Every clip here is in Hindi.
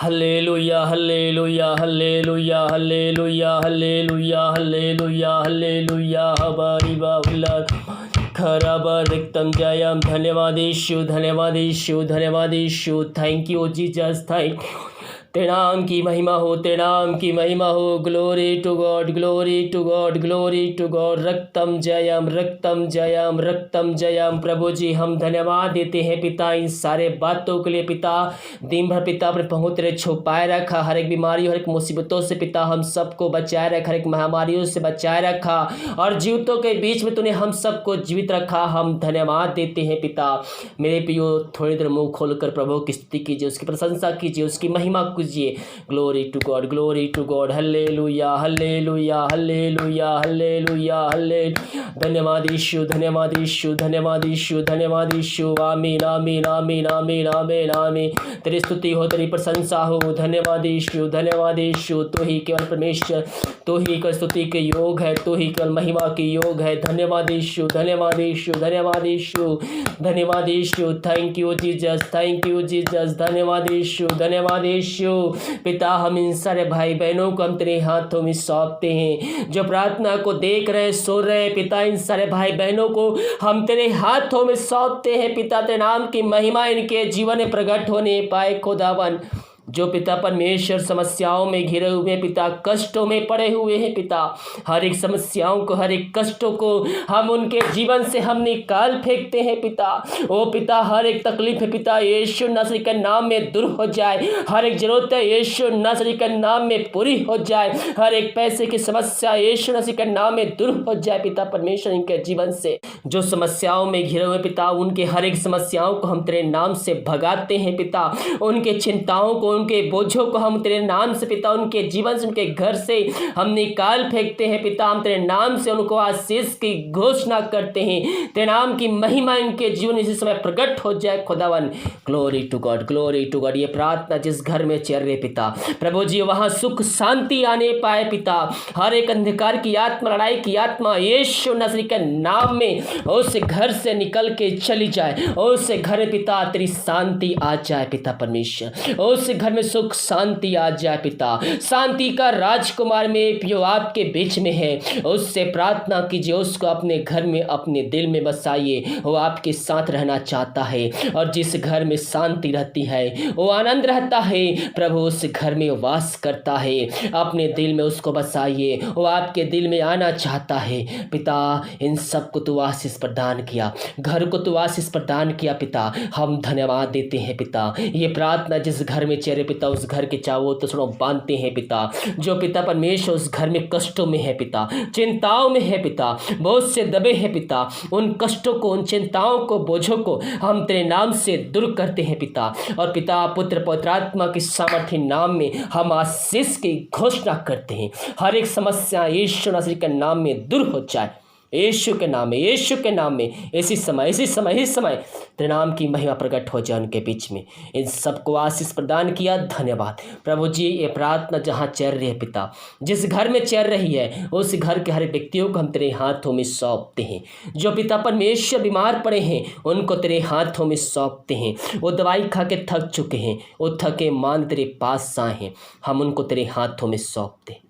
Hallelujah hallelujah hallelujah hallelujah hallelujah hallelujah hallelujah हमारी बाबुला खराब रिक्तम Jayam धन्यवादेशु धन्यवादेशु धन्यवादेशु। Thank you Jesus, thank तेरे नाम की महिमा हो, तेरे नाम की महिमा हो। Glory to God, glory to God, glory to God. रक्तम जयम रक्तम जयम रक्तम जयम। प्रभु जी हम धन्यवाद देते हैं पिता इन सारे बातों के लिए पिता। दिन भर पिता अपने पहुँच तेरे छुपाए रखा, हर एक बीमारी हर एक मुसीबतों से पिता हम सबको बचाए रखा, हर एक महामारियों से बचाए रखा और जीवितों के बीच में तूने हम सबको जीवित रखा। हम धन्यवाद देते हैं पिता। मेरे प्रियो थोड़ी देर मुंह खोलकर प्रभु की स्तुति कीजिए, उसकी प्रशंसा कीजिए, उसकी महिमा कीजिए। Glory to God, glory to God. Hallelujah hallelujah hallelujah hallelujah hallelujah. धन्यवाद यीशु, धन्यवाद यीशु, धन्यवाद यीशु, धन्यवाद यीशु। आमीन आमीन आमीन आमीन आमीन आमीन। तेरी स्तुति हो, तेरी प्रशंसा हो। धन्यवाद यीशु, धन्यवाद यीशु। तो ही केवल परमेश्वर, तो ही केवल स्तुति के योग है, तो ही केवल महिमा की योग है। धन्यवाद यीशु, धन्यवाद यीशु, धन्यवाद यीशु, धन्यवाद Yeshu. Thank you Jesus, thank you Jesus. धन्यवाद यीशु, धन्यवाद यीशु। पिता हम इन सारे भाई बहनों को हम तेरे हाथों में सौंपते हैं, जो प्रार्थना को देख रहे सो रहे पिता। इन सारे भाई बहनों को हम तेरे हाथों में सौंपते हैं पिता। तेरे नाम की महिमा इनके जीवन में प्रकट होने पाए खुदावन। जो पिता परमेश्वर समस्याओं में घिरे हुए पिता, कष्टों में पड़े हुए हैं पिता, हर एक समस्याओं को हर एक कष्टों को हम उनके जीवन से हम निकाल फेंकते हैं पिता। ओ पिता हर एक तकलीफ है पिता यीशु नासरी के नाम में दूर हो जाए, हर एक जरूरत है यीशु नासरी के नाम में पूरी हो जाए, हर एक पैसे की समस्या यीशु नासरी के नाम में दूर हो जाए पिता परमेश्वर। इनके जीवन से जो समस्याओं में घिरे हुए पिता, उनके हर एक समस्याओं को हम तेरे नाम से भगाते हैं पिता। उनके चिंताओं को उनके बोझों को हम तेरे नाम से पिता, उनके जीवन से उनके घर से हम निकाल फेंकते हैं पिता। हम तेरे नाम से उनको आशीष की घोषणा करते हैं। तेरे नाम की महिमा इनके जीवन इसी समय प्रकट हो जाए खुदावन। Glory to God, glory to God. ये प्रार्थना जिस घर में चल रहे पिता प्रभु जी, वहां सुख शांति आने पाए पिता। हर एक अंधकार की आत्मा, लड़ाई की आत्मा यीशु नासरी के नाम में उस घर से निकल के चली जाए। उस घर में पिता तेरी शांति आ जाए पिता परमेश्वर। उस घर में सुख शांति आ जाए पिता। शांति का राजकुमार में पियो आपके बीच में है, उससे प्रार्थना कीजिए, उसको अपने घर में अपने दिल में बसाइए। वो आपके साथ रहना चाहता है और जिस घर में शांति रहती है वो आनंद रहता है। प्रभु उस घर में वास करता है, अपने दिल में उसको बसाइए। वो आपके दिल में आना चाहता है पिता। इन सबको तू आशीष प्रदान किया, घर को तू आशीष प्रदान किया पिता। हम धन्यवाद देते हैं पिता। ये प्रार्थना जिस घर में चेहरे पिता, उस घर के चावों तो बांधते हैं पिता। जो पिता परमेश्वर उस घर में कष्टों में है पिता, चिंताओं में है पिता, बहुत से दबे हैं पिता, उन कष्टों को, उन चिंताओं को, बोझों को हम तेरे नाम से दूर करते हैं पिता। और पिता पुत्र पवित्रात्मा की सामर्थ्य नाम में हम आशीष की घोषणा करते हैं। हर एक समस्या यीशु मसीह के नाम में दूर हो जाए, यीशु के नाम में, यीशु के नाम में। इसी समय तेरे नाम की महिमा प्रकट हो जाए उनके बीच में। इन सबको आशीष प्रदान किया, धन्यवाद प्रभु जी। ये प्रार्थना जहाँ चल रही है पिता, जिस घर में चल रही है, उस घर के हर व्यक्तियों को हम तेरे हाथों में सौंपते हैं। जो पिता परमेश्वर बीमार पड़े हैं उनको तेरे हाथों में सौंपते हैं। वो दवाई खा के थक चुके हैं, वो थके मान तेरे पास आए हैं, हम उनको तेरे हाथों में सौंपते हैं।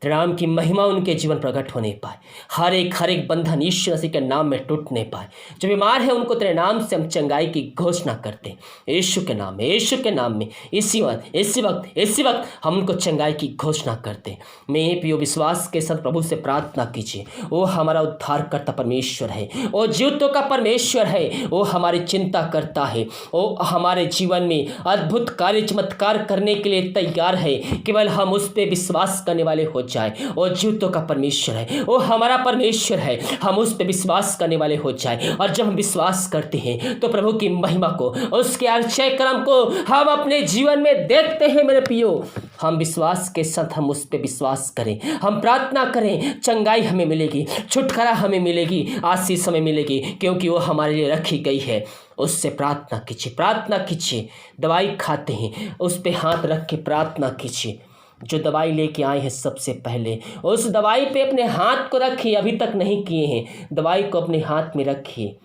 तेरे नाम की महिमा उनके जीवन प्रकट होने पाए, हर एक बंधन यीशु मसीह के नाम में टूटने पाए। जो बीमार है उनको तेरे नाम से हम चंगाई की घोषणा करते हैं, यीशु के नाम में, यीशु के नाम में। इसी वक्त हम उनको चंगाई की घोषणा करते हैं। मैं पियो विश्वास के साथ प्रभु से प्रार्थना कीजिए। वो हमारा उद्धारकर्ता परमेश्वर है, वो जीवितों का परमेश्वर है, वो हमारी चिंता करता है, वो हमारे जीवन में अद्भुत कार्य चमत्कार करने के लिए तैयार है। केवल हम उस पर विश्वास करने वाले हो जाए। वो जीवितों का परमेश्वर है, वो हमारा परमेश्वर है, हम उस पर विश्वास करने वाले हो जाए। और जब हम विश्वास करते हैं तो प्रभु की महिमा को, उसके आश्चर्य कर्म को हम अपने जीवन में देखते हैं। मेरे प्रियो हम विश्वास के साथ हम उस पर विश्वास करें, हम प्रार्थना करें, चंगाई हमें मिलेगी, छुटकारा हमें मिलेगी, आशीष हमें मिलेगी, क्योंकि वो हमारे लिए रखी गई है। उससे प्रार्थना कीजिए, प्रार्थना कीजिए। दवाई खाते हैं उस पर हाथ रख के प्रार्थना कीजिए। जो दवाई लेके आए हैं सबसे पहले उस दवाई पे अपने हाथ को रखिए, अभी तक नहीं किए हैं दवाई को अपने हाथ में रखिए।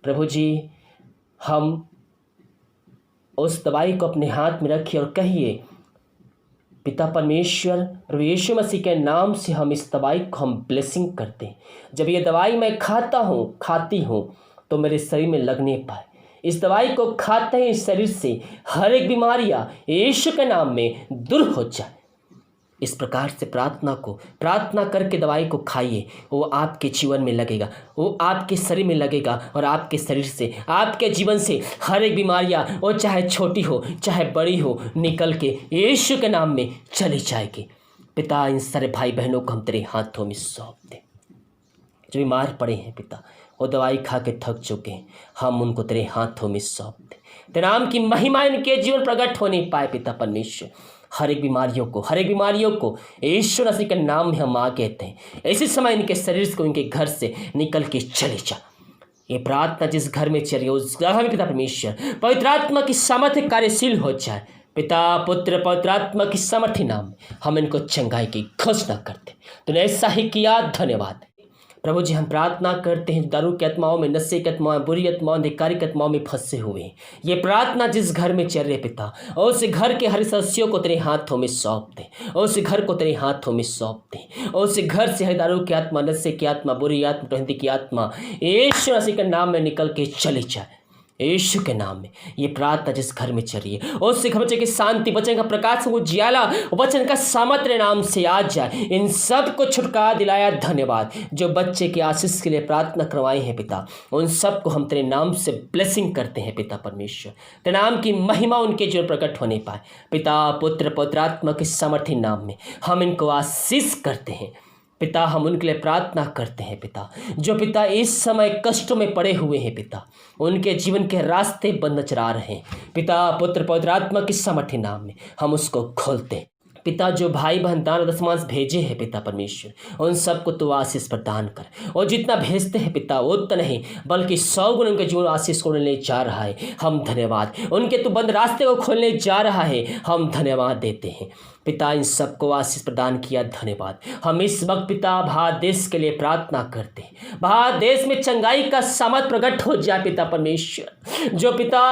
प्रभु जी हम उस दवाई को अपने हाथ में रखिए और कहिए, पिता परमेश्वर, प्रभु यीशु मसीह के नाम से हम इस दवाई को हम ब्लेसिंग करते हैं। जब ये दवाई मैं खाती हूँ तो मेरे शरीर में लगने पाए। इस दवाई को खाते ही शरीर से हर एक बीमारियाँ यीशु के नाम में दूर हो जाए। इस प्रकार से प्रार्थना करके दवाई को खाइए। वो आपके जीवन में लगेगा, वो आपके शरीर में लगेगा और आपके शरीर से, आपके जीवन से हर एक बीमारियाँ, वो चाहे छोटी हो चाहे बड़ी हो, निकल के यीशु के नाम में चली जाएगी। पिता, इन सारे भाई बहनों को हम तेरे हाथों में सौंप दें जो बीमार पड़े हैं। पिता, वो दवाई खा के थक चुके हैं, हम उनको तेरे हाथों में सौंप दें। तेरे नाम की महिमा इनके जीवन प्रकट हो नहीं पाए। पिता परमेश्वर, हर एक बीमारियों को यीशु मसीह के नाम में हम कहते हैं, इसी समय इनके शरीर को, इनके घर से निकल के चले जा। ये प्रार्थना जिस घर में चल रही है उस घर में पिता परमेश्वर पवित्र आत्मा की सामर्थ्य कार्यशील हो जाए। पिता, पुत्र, पवित्र आत्मा की सामर्थ्य नाम में हम इनको चंगाई की घोषणा करते। तूने ऐसा ही किया, धन्यवाद। प्रभु जी, हम प्रार्थना करते हैं दारू की आत्माओं में, नशे की आत्माओं में, बुरी आत्माओं, अधिकारिक आत्माओं में फंसे हुए हैं। ये प्रार्थना जिस घर में चल रहे पिता, और उस घर के हर सदस्यों को तेरे हाथों में सौंप दे, और उस घर को तेरे हाथों में सौंप दे, और उस घर से हर दारू की आत्मा, नशे की आत्मा, बुरी आत्मा, प्रहंदी की आत्मा यीशु मसीह के नाम में निकल के चले जाए। यीशु के नाम में ये प्रार्थना जिस घर में चल रही है, और उससे बच्चे की शांति, वचन का प्रकाश, वो जियाला, वचन का सामर्थ्य नाम से आ जाए। इन सब को छुटकारा दिलाया, धन्यवाद। जो बच्चे की आशीष के लिए प्रार्थना करवाए हैं पिता, उन सब को हम तेरे नाम से ब्लेसिंग करते हैं। पिता परमेश्वर, तेरे नाम की महिमा उनके जीवन प्रकट होने पाए। पिता, पुत्र, पवित्र आत्मा के सामर्थ्य नाम में हम इनको आशीष करते हैं। पिता, हम उनके लिए प्रार्थना करते हैं पिता, जो पिता इस समय कष्टों में पड़े हुए हैं पिता, उनके जीवन के रास्ते बंद नजर आ रहे हैं। पिता, पुत्र, पवित्र आत्मा की सामर्थ्य नाम में हम उसको खोलते हैं। पिता, जो भाई बहन दान दशमांश भेजे हैं पिता परमेश्वर, उन सबको तो आशीष प्रदान कर, और जितना भेजते हैं पिता वो उतना नहीं बल्कि 100 गुण उनके जीवन आशीष को लेने जा रहा है। हम धन्यवाद, उनके तो बंद रास्ते को खोलने जा रहा है, हम धन्यवाद देते हैं। पिता, इन सबको आशीष प्रदान किया, धन्यवाद। हम इस वक्त पिता भारत देश के लिए प्रार्थना करते हैं, भारत देश में चंगाई का सामर्थ प्रकट हो जाए पिता परमेश्वर। जो पिता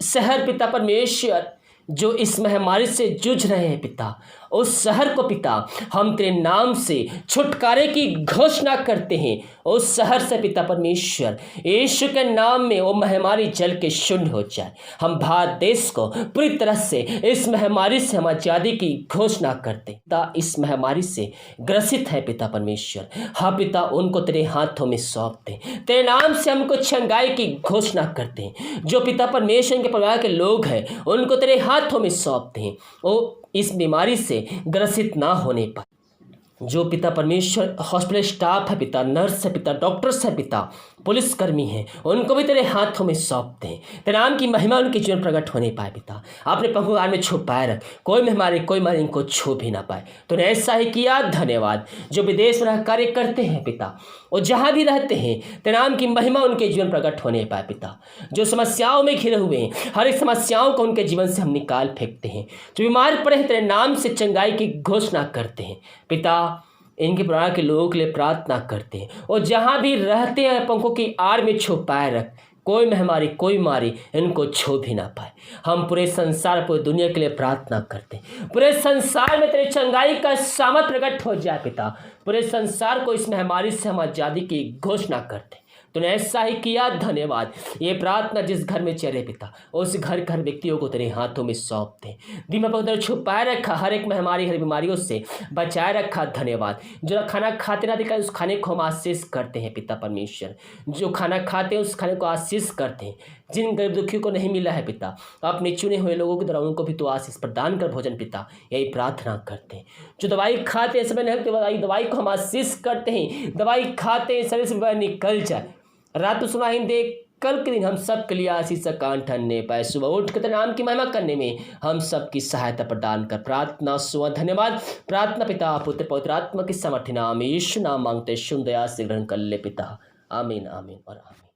शहर पिता परमेश्वर जो इस महामारी से जूझ रहे हैं पिता, उस शहर को पिता हम तेरे नाम से छुटकारे की घोषणा करते हैं। उस शहर से पिता परमेश्वर यीशु के नाम में वो महामारी जल के शून्य हो जाए। हम भारत देश को पूरी तरह से इस महामारी से हम आज़ादी की घोषणा करते हैं। पिता, इस महामारी से ग्रसित है पिता परमेश्वर, हाँ पिता, उनको तेरे हाथों में सौंपते हैं। तेरे नाम से हमको चंगाई की घोषणा करते हैं। जो पिता परमेश्वर के परिवार के लोग हैं उनको तेरे हाथों में सौंपते हैं, वो इस बीमारी से ग्रसित ना होने पाए। जो पिता परमेश्वर हॉस्पिटल स्टाफ है पिता, नर्स है पिता, डॉक्टर्स है पिता, पुलिसकर्मी हैं, उनको भी तेरे हाथों में सौंपते हैं। तेरे नाम की महिमा उनके जीवन प्रकट होने पाए पिता, अपने पंखुआर में छुपाए रख, कोई महामारी इनको छू भी ना पाए। तूने ऐसा ही किया, धन्यवाद। जो विदेश में कार्य करते हैं पिता, और जहाँ भी रहते हैं तेरे नाम की महिमा उनके जीवन प्रकट होने पाए पिता। जो समस्याओं में घिरे हुए हैं हर एक समस्याओं को उनके जीवन से हम निकाल फेंकते हैं। जो बीमार पड़े हैं तेरे नाम से चंगाई की घोषणा करते हैं पिता। इनके परिवार के लोगों के लिए प्रार्थना करते हैं, और जहाँ भी रहते हैं पंखों की आड़ में छुपाए रख, कोई महामारी कोई मारी इनको छू भी ना पाए। हम पूरे संसार पूरी दुनिया के लिए प्रार्थना करते हैं, पूरे संसार में तेरे चंगाई का सामर्थ प्रकट हो जाए पिता। पूरे संसार को इस महामारी से हम आज़ादी की घोषणा करते हैं। तूने ऐसा ही किया, धन्यवाद। ये प्रार्थना जिस घर में चले पिता, उस घर घर व्यक्तियों को तेरे हाथों में सौंपते हैं। दिमाग पर छुपाए रखा, हर एक महामारी हर बीमारियों से बचाए रखा, धन्यवाद। जो खाना खाते ना दिखा उस खाने को हम आशीष करते हैं पिता परमेश्वर। जो खाना खाते हैं उस खाने को आशीष करते हैं। जिन गरीब दुखियों को नहीं मिला है पिता, अपने चुने हुए लोगों के द्वारा उनको भी तो आशीष प्रदान कर भोजन पिता, यही प्रार्थना करते हैं। जो दवाई खाते हैं समय नहीं दवाई को हम आशीष करते हैं। दवाई खाते हैं शरीर से बीमारी निकल जाए। रात को सुना हिंदे कल के दिन हम सब के लिए आशीष का कान ठनने पाए। सुबह उठ कर नाम की महिमा करने में हम सब की सहायता प्रदान कर। प्रार्थना सुबह धन्यवाद। प्रार्थना पिता पुत्र पवित्र आत्मा की सामर्थ्य नाम यीशु नाम मांगते, शुद्ध दया से ग्रहण कर ले पिता। आमीन, आमीन और आमीन।